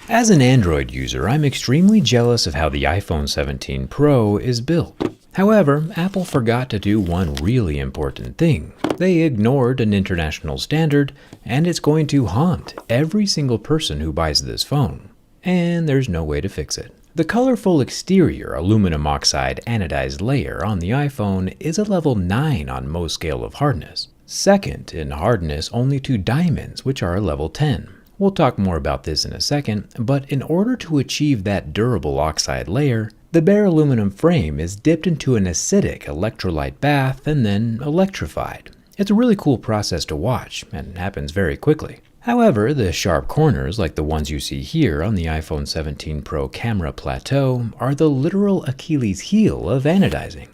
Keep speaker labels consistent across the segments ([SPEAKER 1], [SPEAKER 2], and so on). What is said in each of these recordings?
[SPEAKER 1] As an Android user, I'm extremely jealous of how the iPhone 17 Pro is built. However, Apple forgot to do one really important thing. They ignored an international standard, and it's going to haunt every single person who buys this phone. And there's no way to fix it. The colorful exterior aluminum oxide anodized layer on the iPhone is a level 9 on Mohs scale of hardness. Second in hardness only to diamonds, which are a level 10. We'll talk more about this in a second, but in order to achieve that durable oxide layer, the bare aluminum frame is dipped into an acidic electrolyte bath and then electrified. It's a really cool process to watch, and happens very quickly. However, the sharp corners, like the ones you see here on the iPhone 17 Pro camera plateau, are the literal Achilles heel of anodizing.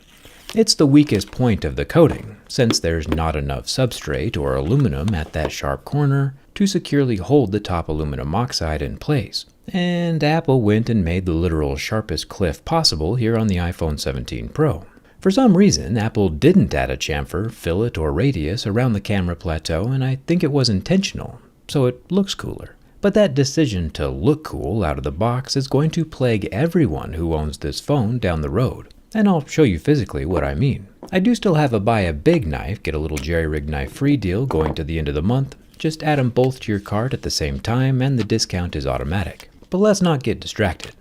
[SPEAKER 1] It's the weakest point of the coating, since there's not enough substrate or aluminum at that sharp corner to securely hold the top aluminum oxide in place. And Apple went and made the literal sharpest cliff possible here on the iPhone 17 Pro. For some reason, Apple didn't add a chamfer, fillet, or radius around the camera plateau, and I think it was intentional, so it looks cooler. But that decision to look cool out of the box is going to plague everyone who owns this phone down the road. And I'll show you physically what I mean. I do still have a buy a big knife, get a little jerry-rig knife free deal going to the end of the month. Just add them both to your cart at the same time and the discount is automatic. But let's not get distracted.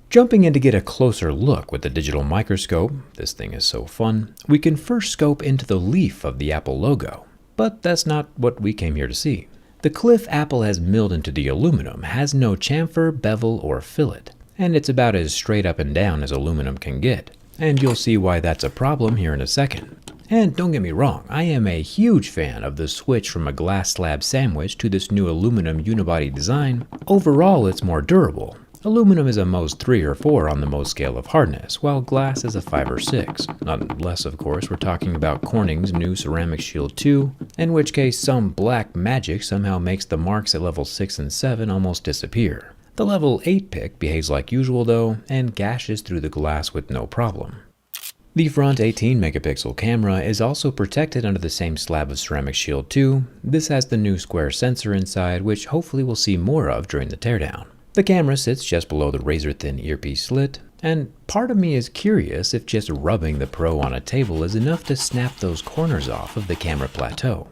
[SPEAKER 1] Jumping in to get a closer look with the digital microscope, this thing is so fun, we can first scope into the leaf of the Apple logo. But that's not what we came here to see. The cliff Apple has milled into the aluminum has no chamfer, bevel, or fillet, and it's about as straight up and down as aluminum can get. And you'll see why that's a problem here in a second. And don't get me wrong, I am a huge fan of the switch from a glass slab sandwich to this new aluminum unibody design. Overall, it's more durable. Aluminum is a Mohs 3 or 4 on the Mohs scale of hardness, while glass is a 5 or 6. Unless, of course, we're talking about Corning's new Ceramic Shield 2, in which case some black magic somehow makes the marks at level 6 and 7 almost disappear. The level 8 pick behaves like usual though, and gashes through the glass with no problem. The front 18 megapixel camera is also protected under the same slab of Ceramic Shield 2. This has the new square sensor inside, which hopefully we'll see more of during the teardown. The camera sits just below the razor-thin earpiece slit, and part of me is curious if just rubbing the Pro on a table is enough to snap those corners off of the camera plateau.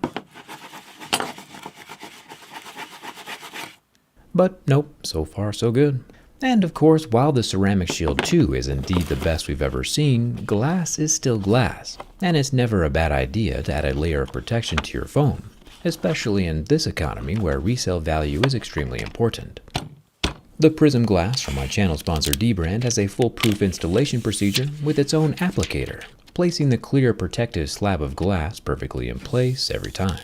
[SPEAKER 1] But nope, so far so good. And of course, while the Ceramic Shield 2 is indeed the best we've ever seen, glass is still glass, and it's never a bad idea to add a layer of protection to your phone, especially in this economy where resale value is extremely important. The Prism glass from my channel sponsor dbrand has a foolproof installation procedure with its own applicator, placing the clear protective slab of glass perfectly in place every time.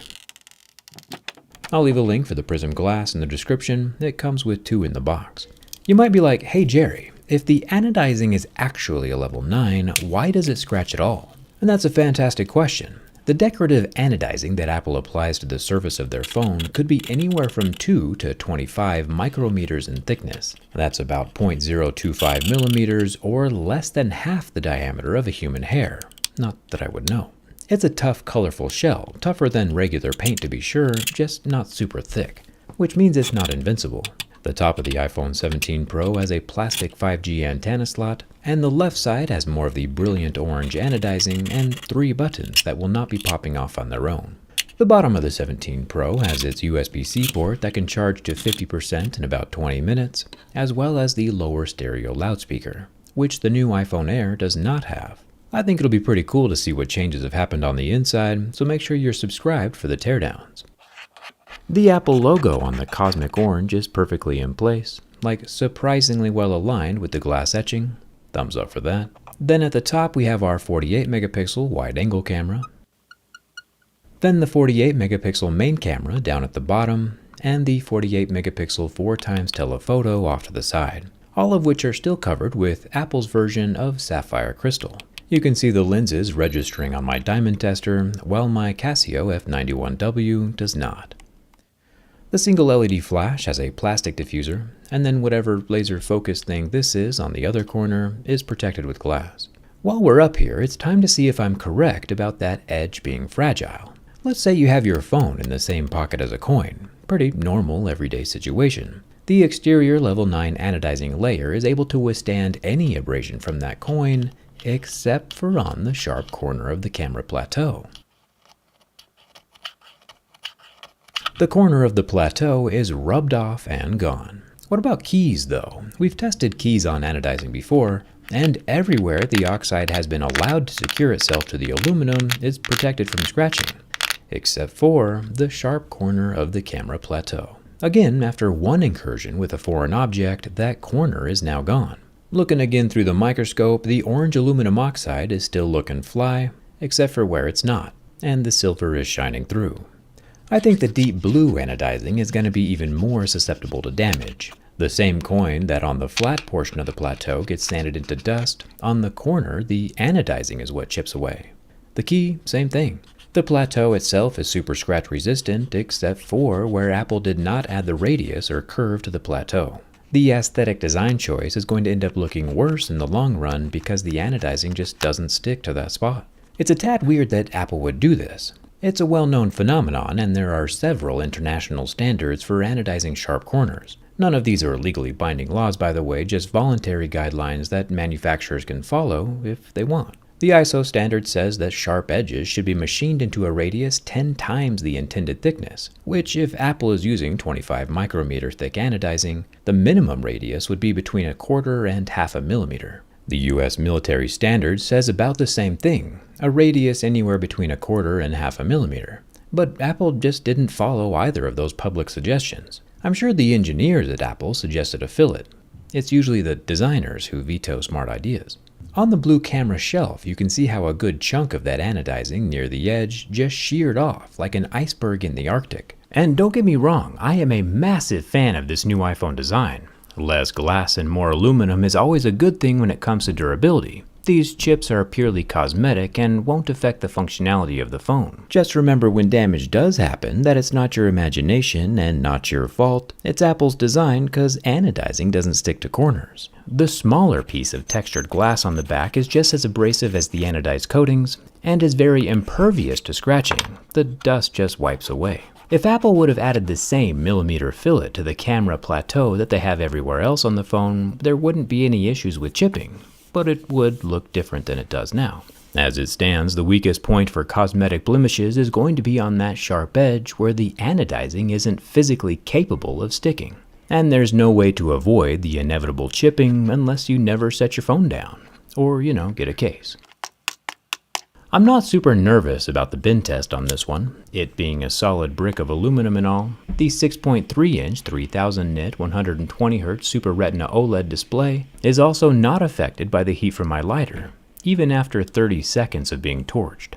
[SPEAKER 1] I'll leave a link for the Prism glass in the description. It comes with 2 in the box. You might be like, hey Jerry, if the anodizing is actually a level 9, why does it scratch at all? And that's a fantastic question. The decorative anodizing that Apple applies to the surface of their phone could be anywhere from 2 to 25 micrometers in thickness. That's about 0.025 millimeters or less than half the diameter of a human hair. Not that I would know. It's a tough, colorful shell, tougher than regular paint to be sure, just not super thick, which means it's not invincible. The top of the iPhone 17 Pro has a plastic 5G antenna slot, and the left side has more of the brilliant orange anodizing and 3 buttons that will not be popping off on their own. The bottom of the 17 Pro has its USB-C port that can charge to 50% in about 20 minutes, as well as the lower stereo loudspeaker, which the new iPhone Air does not have. I think it'll be pretty cool to see what changes have happened on the inside, so make sure you're subscribed for the teardowns. The Apple logo on the cosmic orange is perfectly in place, like surprisingly well aligned with the glass etching. Thumbs up for that. Then at the top we have our 48 megapixel wide angle camera. Then the 48 megapixel main camera down at the bottom, and the 48 megapixel 4x telephoto off to the side, all of which are still covered with Apple's version of sapphire crystal. You can see the lenses registering on my diamond tester, while my Casio F91W does not. The single LED flash has a plastic diffuser, and then whatever laser focus thing this is on the other corner is protected with glass. While we're up here, it's time to see if I'm correct about that edge being fragile. Let's say you have your phone in the same pocket as a coin. Pretty normal everyday situation. The exterior level 9 anodizing layer is able to withstand any abrasion from that coin, except for on the sharp corner of the camera plateau. The corner of the plateau is rubbed off and gone. What about keys though? We've tested keys on anodizing before, and everywhere the oxide has been allowed to secure itself to the aluminum is protected from scratching, except for the sharp corner of the camera plateau. Again, after one incursion with a foreign object, that corner is now gone. Looking again through the microscope, the orange aluminum oxide is still looking fly, except for where it's not, and the silver is shining through. I think the deep blue anodizing is going to be even more susceptible to damage. The same coin that on the flat portion of the plateau gets sanded into dust, on the corner the anodizing is what chips away. The key, same thing. The plateau itself is super scratch resistant except for where Apple did not add the radius or curve to the plateau. The aesthetic design choice is going to end up looking worse in the long run because the anodizing just doesn't stick to that spot. It's a tad weird that Apple would do this. It's a well-known phenomenon, and there are several international standards for anodizing sharp corners. None of these are legally binding laws, by the way, just voluntary guidelines that manufacturers can follow if they want. The ISO standard says that sharp edges should be machined into a radius 10 times the intended thickness, which if Apple is using 25 micrometer thick anodizing, the minimum radius would be between 1/4 and 1/2 millimeter. The US military standard says about the same thing, a radius anywhere between 1/4 and 1/2 millimeter. But Apple just didn't follow either of those public suggestions. I'm sure the engineers at Apple suggested a fillet. It's usually the designers who veto smart ideas. On the blue camera shelf, you can see how a good chunk of that anodizing near the edge just sheared off like an iceberg in the Arctic. And don't get me wrong, I am a massive fan of this new iPhone design. Less glass and more aluminum is always a good thing when it comes to durability. These chips are purely cosmetic and won't affect the functionality of the phone. Just remember when damage does happen that it's not your imagination and not your fault. It's Apple's design because anodizing doesn't stick to corners. The smaller piece of textured glass on the back is just as abrasive as the anodized coatings and is very impervious to scratching. The dust just wipes away. If Apple would have added the same millimeter fillet to the camera plateau that they have everywhere else on the phone, there wouldn't be any issues with chipping, but it would look different than it does now. As it stands, the weakest point for cosmetic blemishes is going to be on that sharp edge where the anodizing isn't physically capable of sticking. And there's no way to avoid the inevitable chipping unless you never set your phone down, or, get a case. I'm not super nervous about the bin test on this one, it being a solid brick of aluminum and all. The 6.3-inch 3000 nit 120Hz Super Retina OLED display is also not affected by the heat from my lighter, even after 30 seconds of being torched.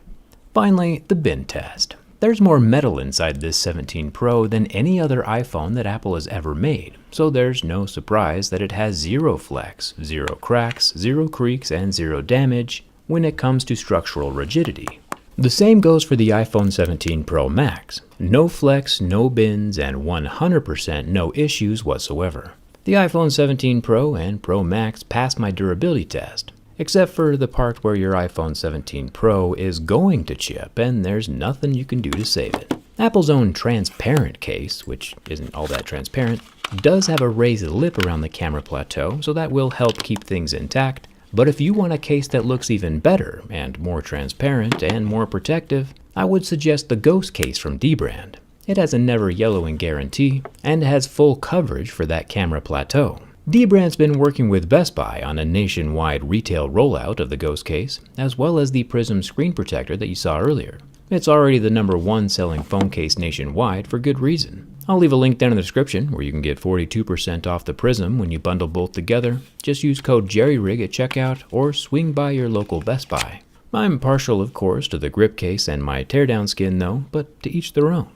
[SPEAKER 1] Finally, the bin test. There's more metal inside this 17 Pro than any other iPhone that Apple has ever made, so there's no surprise that it has zero flex, zero cracks, zero creaks, and zero damage when it comes to structural rigidity. The same goes for the iPhone 17 Pro Max. No flex, no bends, and 100% no issues whatsoever. The iPhone 17 Pro and Pro Max passed my durability test, except for the part where your iPhone 17 Pro is going to chip and there's nothing you can do to save it. Apple's own transparent case, which isn't all that transparent, does have a raised lip around the camera plateau, so that will help keep things intact. But if you want a case that looks even better and more transparent and more protective, I would suggest the Ghost case from dbrand. It has a never yellowing guarantee and has full coverage for that camera plateau. dbrand's been working with Best Buy on a nationwide retail rollout of the Ghost case, as well as the Prism screen protector that you saw earlier. It's already the #1 selling phone case nationwide for good reason. I'll leave a link down in the description where you can get 42% off the Prism when you bundle both together. Just use code JERRYRIG at checkout or swing by your local Best Buy. I'm partial, of course, to the grip case and my teardown skin though, but to each their own.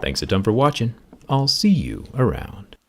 [SPEAKER 1] Thanks a ton for watching. I'll see you around.